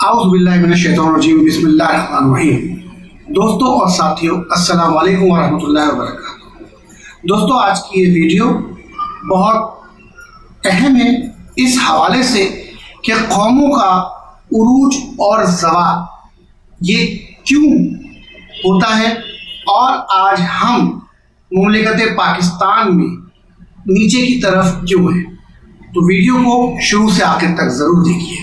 اعوذ باللہ من الشیطان الرجیم بسم اللہ الرحمن الرحیم۔ دوستوں اور ساتھیوں السلام علیکم ورحمۃ اللہ وبرکاتہ۔ دوستوں آج کی یہ ویڈیو بہت اہم ہے اس حوالے سے کہ قوموں کا عروج اور زوال یہ کیوں ہوتا ہے اور آج ہم مملکت پاکستان میں نیچے کی طرف کیوں ہیں۔ تو ویڈیو کو شروع سے آخر تک ضرور دیکھیے گا۔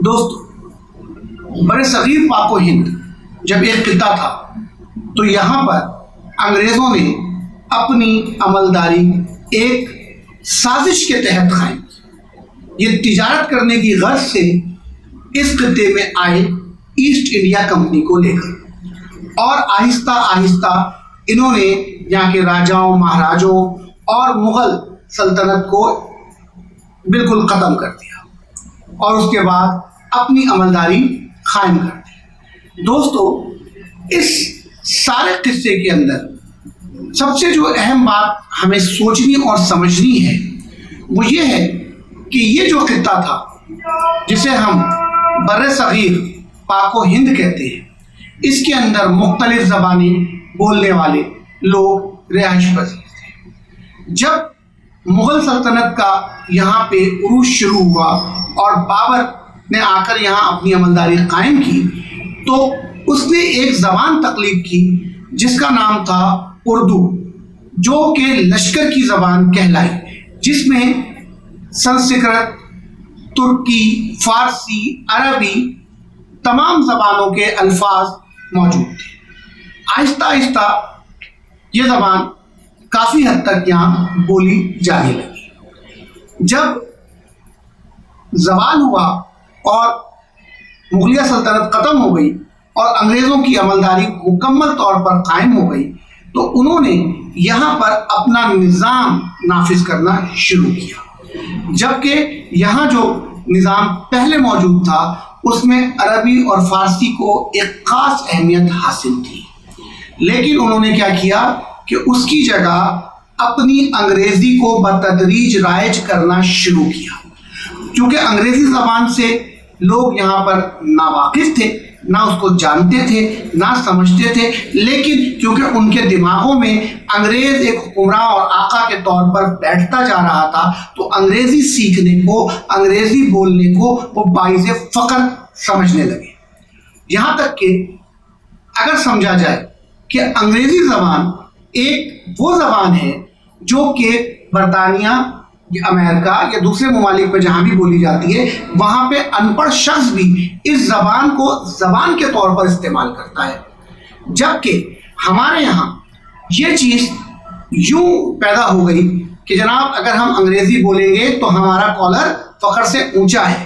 دوستو بڑے صغیر پاک و ہند جب ایک خطہ تھا تو یہاں پر انگریزوں نے اپنی عملداری ایک سازش کے تحت قائم کی۔ یہ تجارت کرنے کی غرض سے اس خطے میں آئے ایسٹ انڈیا کمپنی کو لے کر، اور آہستہ آہستہ انہوں نے یہاں کے راجاؤں مہاراجوں اور مغل سلطنت کو بالکل ختم کر دیا اور اس کے بعد اپنی عملداری قائم کر دی۔ دوستو اس سارے قصے کے اندر سب سے جو اہم بات ہمیں سوچنی اور سمجھنی ہے وہ یہ ہے کہ یہ جو خطہ تھا جسے ہم بر صغیر پاک و ہند کہتے ہیں، اس کے اندر مختلف زبانیں بولنے والے لوگ رہائش پذیر تھے۔ جب مغل سلطنت کا یہاں پہ عروج شروع ہوا اور بابر نے آ کر یہاں اپنی عملداری قائم کی تو اس نے ایک زبان تخلیق کی جس کا نام تھا اردو، جو کہ لشکر کی زبان کہلائی، جس میں سنسکرت، ترکی، فارسی، عربی تمام زبانوں کے الفاظ موجود تھے۔ آہستہ آہستہ یہ زبان کافی حد تک یہاں بولی جانے لگی۔ جب زوال ہوا اور مغلیہ سلطنت ختم ہو گئی اور انگریزوں کی عملداری مکمل طور پر قائم ہو گئی تو انہوں نے یہاں پر اپنا نظام نافذ کرنا شروع کیا، جبکہ یہاں جو نظام پہلے موجود تھا اس میں عربی اور فارسی کو ایک خاص اہمیت حاصل تھی، لیکن انہوں نے کیا کیا کہ اس کی جگہ اپنی انگریزی کو بتدریج رائج کرنا شروع کیا۔ کیونکہ انگریزی زبان سے لوگ یہاں پر ناواقف تھے، نہ اس کو جانتے تھے نہ سمجھتے تھے، لیکن کیونکہ ان کے دماغوں میں انگریز ایک حکمراں اور آقا کے طور پر بیٹھتا جا رہا تھا تو انگریزی سیکھنے کو، انگریزی بولنے کو وہ باعث فخر سمجھنے لگے۔ یہاں تک کہ اگر سمجھا جائے کہ انگریزی زبان ایک وہ زبان ہے جو کہ برطانیہ یا امریکہ یا دوسرے ممالک پہ جہاں بھی بولی جاتی ہے وہاں پہ ان پڑھ شخص بھی اس زبان کو زبان کے طور پر استعمال کرتا ہے، جبکہ ہمارے یہاں یہ چیز یوں پیدا ہو گئی کہ جناب اگر ہم انگریزی بولیں گے تو ہمارا کالر فخر سے اونچا ہے۔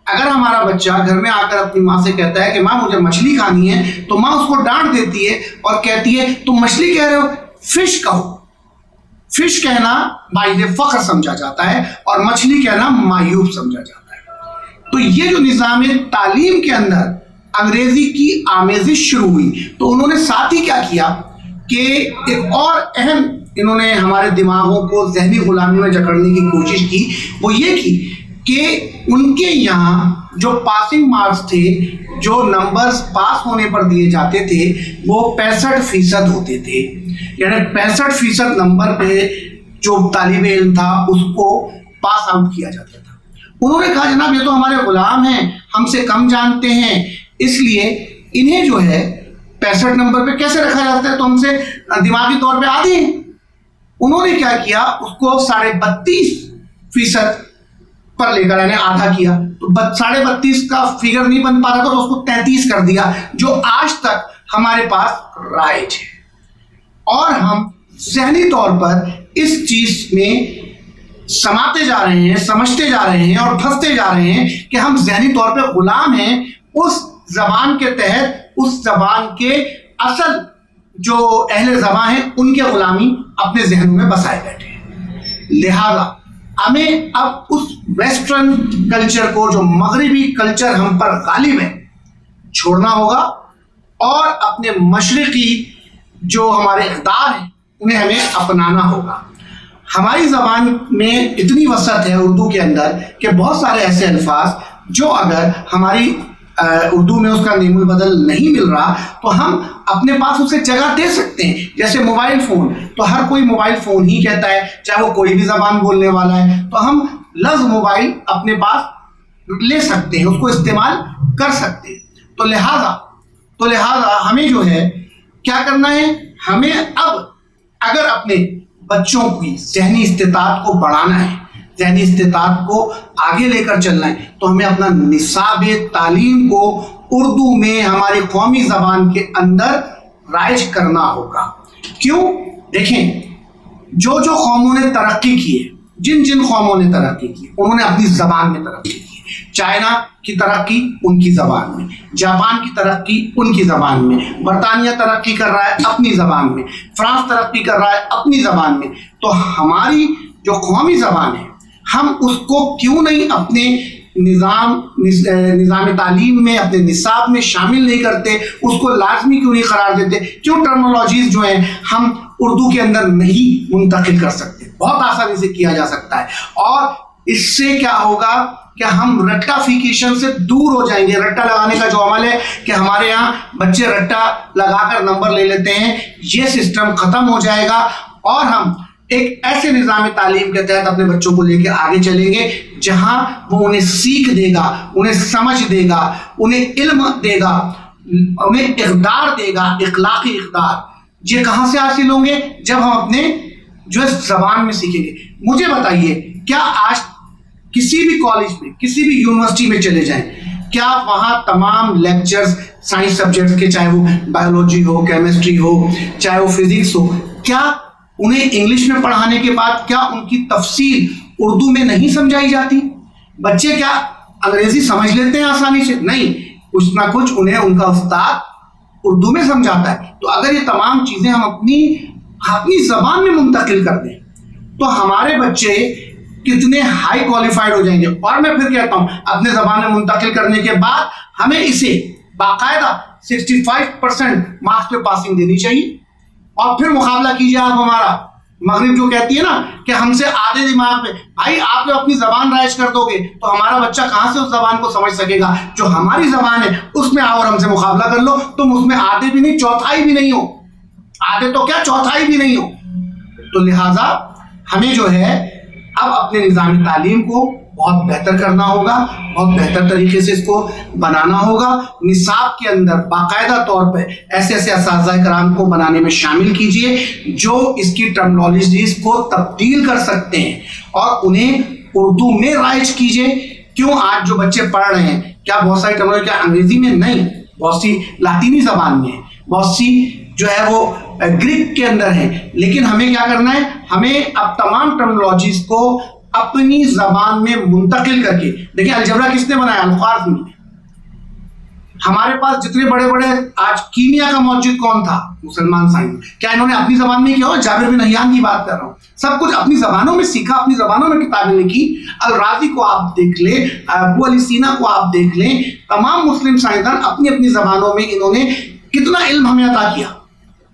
اگر ہمارا بچہ گھر میں آ کر اپنی ماں سے کہتا ہے کہ ماں مجھے مچھلی کھانی ہے تو ماں اس کو ڈانٹ دیتی ہے اور کہتی ہے تم مچھلی کہہ رہے ہو، فش کہو۔ فش کہنا باعث فخر سمجھا جاتا ہے اور مچھلی کہنا معیوب سمجھا جاتا ہے۔ تو یہ جو نظام تعلیم کے اندر انگریزی کی آمیزش شروع ہوئی تو انہوں نے ساتھ ہی کیا کیا کہ ایک اور اہم انہوں نے ہمارے دماغوں کو ذہنی غلامی میں جکڑنے کی کوشش کی، وہ یہ کی کہ ان کے یہاں جو پاسنگ مارکس تھے، جو نمبرز پاس ہونے پر دیے جاتے تھے وہ 65% ہوتے تھے، یعنی 65% نمبر پہ جو طالب علم تھا اس کو پاس آؤٹ کیا جاتا تھا۔ انہوں نے کہا جناب یہ تو ہمارے غلام ہیں، ہم سے کم جانتے ہیں، اس لیے انہیں جو ہے 65 نمبر پہ کیسے رکھا جاتا ہے، تو ہم سے دماغی طور پہ آدھے ہیں۔ انہوں نے کیا کیا، اس کو 32.5% پر لے کر یعنی آدھا کیا، تو 32.5 کا فگر نہیں بن پا رہا تھا تو اس کو 33 کر دیا، جو آج تک ہمارے پاس رائج ہے۔ اور ہم ذہنی طور پر اس چیز میں سماتے جا رہے ہیں, سمجھتے جا رہے ہیں اور پھنستے جا رہے ہیں کہ ہم ذہنی طور پہ غلام ہیں اس زبان کے تحت, اس زبان کے اصل جو اہل زبان ہیں ان کے غلامی اپنے ذہنوں میں بسائے بیٹھے ہیں. لہذا ہمیں اب اس ویسٹرن کلچر کو, جو مغربی کلچر ہم پر غالب ہے, چھوڑنا ہوگا اور اپنے مشرقی جو ہمارے اقدار ہیں انہیں ہمیں اپنانا ہوگا. ہماری زبان میں اتنی وسعت ہے اردو کے اندر کہ بہت سارے ایسے الفاظ جو اگر ہماری اردو میں اس کا نیم البدل نہیں مل رہا تو ہم اپنے پاس اسے جگہ دے سکتے ہیں. جیسے موبائل فون, تو ہر کوئی موبائل فون ہی کہتا ہے, چاہے وہ کوئی بھی زبان بولنے والا ہے, تو ہم لفظ موبائل اپنے پاس لے سکتے ہیں, اس کو استعمال کر سکتے ہیں. تو لہذا ہمیں جو ہے کیا کرنا ہے, ہمیں اب اگر اپنے بچوں کی ذہنی استطاعت کو بڑھانا ہے, ذہنی استطاعت کو آگے لے کر چلنا ہے, تو ہمیں اپنا نصاب تعلیم کو اردو میں ہماری قومی زبان کے اندر رائج کرنا ہوگا. کیوں؟ دیکھیں, جو قوموں نے ترقی کی ہے, جن قوموں نے ترقی کی, انہوں نے اپنی زبان میں ترقی کی. چائنا کی ترقی ان کی زبان میں, جاپان کی ترقی ان کی زبان میں, برطانیہ ترقی کر رہا ہے اپنی زبان میں, فرانس ترقی کر رہا ہے اپنی زبان میں. تو ہماری جو قومی زبان ہے ہم اس کو کیوں نہیں اپنے نظام تعلیم میں, اپنے نصاب میں شامل نہیں کرتے, اس کو لازمی کیوں نہیں قرار دیتے؟ کیوں ٹرمنالوجیز جو ہیں ہم اردو کے اندر نہیں منتقل کر سکتے؟ بہت آسانی سے کیا جا سکتا ہے, اور اس سے کیا ہوگا کہ ہم رٹافیکیشن سے دور ہو جائیں گے. رٹا لگانے کا جو عمل ہے کہ ہمارے یہاں بچے رٹا لگا کر نمبر لے لیتے ہیں, یہ سسٹم ختم ہو جائے گا, اور ہم ایک ایسے نظام تعلیم کے تحت اپنے بچوں کو لے کے آگے چلیں گے جہاں وہ انہیں سیکھ دے گا, انہیں سمجھ دے گا, انہیں علم دے گا, انہیں اقدار دے گا, اخلاقی اقدار. یہ کہاں سے حاصل ہوں گے؟ جب ہم اپنے جو ہے زبان میں سیکھیں گے. مجھے بتائیے, کیا آج کسی بھی کالج میں, کسی بھی یونیورسٹی میں چلے جائیں, کیا وہاں تمام لیکچرز سائنس سبجیکٹس کے, چاہے وہ بایولوجی ہو, کیمسٹری ہو, چاہے وہ فزکس ہو, کیا انہیں انگلش میں پڑھانے کے بعد کیا ان کی تفصیل اردو میں نہیں سمجھائی جاتی؟ بچے کیا انگریزی سمجھ لیتے ہیں آسانی سے؟ نہیں, کچھ نہ کچھ انہیں ان کا استاد اردو میں سمجھاتا ہے. تو اگر یہ تمام چیزیں ہم اپنی زبان میں منتقل کر دیں تو ہمارے بچے کتنے ہائی کوالیفائڈ ہو جائیں گے. اور میں پھر کہتا ہوں, اپنے زبان میں منتقل کرنے کے بعد ہمیں اسے باقاعدہ 65% مارکس پہ پاسنگ دینی چاہیے. اور پھر مقابلہ کیجیے آپ ہمارا. مغرب جو کہتی ہے نا کہ ہم سے آدھے دماغ پہ, بھائی آپ جو اپنی زبان رائج کر دو گے تو ہمارا بچہ کہاں سے اس زبان کو سمجھ سکے گا؟ جو ہماری زبان ہے اس میں آؤ اور ہم سے مقابلہ کر لو. تم اس میں آدھے بھی نہیں, چوتھائی بھی نہیں ہو, آدھے تو کیا چوتھائی بھی نہیں ہو. تو لہٰذا ہمیں جو ہے اب اپنے نظام تعلیم کو بہت بہتر کرنا ہوگا, بہت بہتر طریقے سے اس کو بنانا ہوگا. نصاب کے اندر باقاعدہ طور پہ ایسے اساتذہ کرام کو بنانے میں شامل کیجئے جو اس کی ٹرمنالوجیز کو تبدیل کر سکتے ہیں, اور انہیں اردو میں رائج کیجئے. کیوں آج جو بچے پڑھ رہے ہیں, کیا بہت ساری ٹرمنالوجی کیا انگریزی میں نہیں, بہت سی لاطینی زبان میں ہے, بہت سی جو ہے وہ گریک کے اندر ہے, لیکن ہمیں کیا کرنا ہے, ہمیں اب تمام ٹرمنالوجیز کو اپنی زبان میں منتقل کر کے. دیکھیں الجبرا کس نے بنایا؟ الخوارزمی نے. ہمارے پاس جتنے بڑے بڑے آج کیمیا کا موجود کون تھا؟ مسلمان سائنس. کیا انہوں نے اپنی زبان میں کیا ہو؟ جابر بن حیان کی بات کر رہا ہوں. سب کچھ اپنی زبانوں میں سیکھا, اپنی زبانوں میں کتابیں لکھی. الرازی کو آپ دیکھ لیں, ابو علی سینا کو آپ دیکھ لیں, تمام مسلم سائنسدان اپنی اپنی زبانوں میں انہوں نے کتنا علم ہمیں عطا کیا.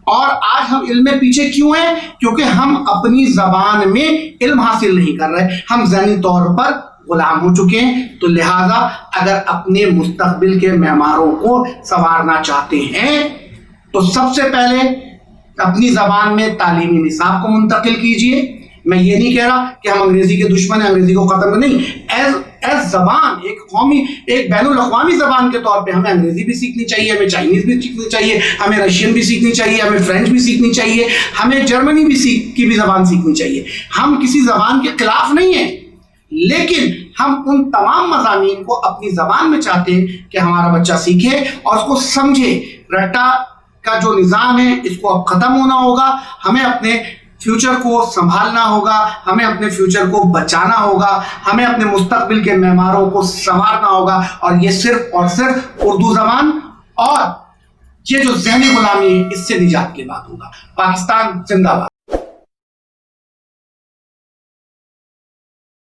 اور آج ہم علم میں پیچھے کیوں ہیں؟ کیونکہ ہم اپنی زبان میں علم حاصل نہیں کر رہے, ہم ذہنی طور پر غلام ہو چکے ہیں. تو لہٰذا اگر اپنے مستقبل کے معماروں کو سنوارنا چاہتے ہیں تو سب سے پہلے اپنی زبان میں تعلیمی نصاب کو منتقل کیجئے. میں یہ نہیں کہہ رہا کہ ہم انگریزی کے دشمن ہیں, انگریزی کو ختم نہیں. ایز زبان, ایک قومی, ایک بین الاقوامی زبان کے طور پہ ہمیں انگریزی بھی سیکھنی چاہیے, ہمیں چائنیز بھی سیکھنی چاہیے, ہمیں رشین بھی سیکھنی چاہیے, ہمیں فرینچ بھی سیکھنی چاہیے, ہمیں جرمنی کی بھی زبان سیکھنی چاہیے. ہم کسی زبان کے خلاف نہیں ہیں, لیکن ہم ان تمام مضامین کو اپنی زبان میں چاہتے ہیں کہ ہمارا بچہ سیکھے اور اس کو سمجھے. رٹا کا جو نظام ہے اس کو اب ختم ہونا ہوگا. ہمیں اپنے فیوچر کو سنبھالنا ہوگا, ہمیں اپنے فیوچر کو بچانا ہوگا, ہمیں اپنے مستقبل کے معماروں کو سنوارنا ہوگا, اور یہ صرف اور صرف اردو زبان اور یہ جو ذہنی غلامی ہے اس سے نجات کے بعد ہوگا. پاکستان زندہ باد.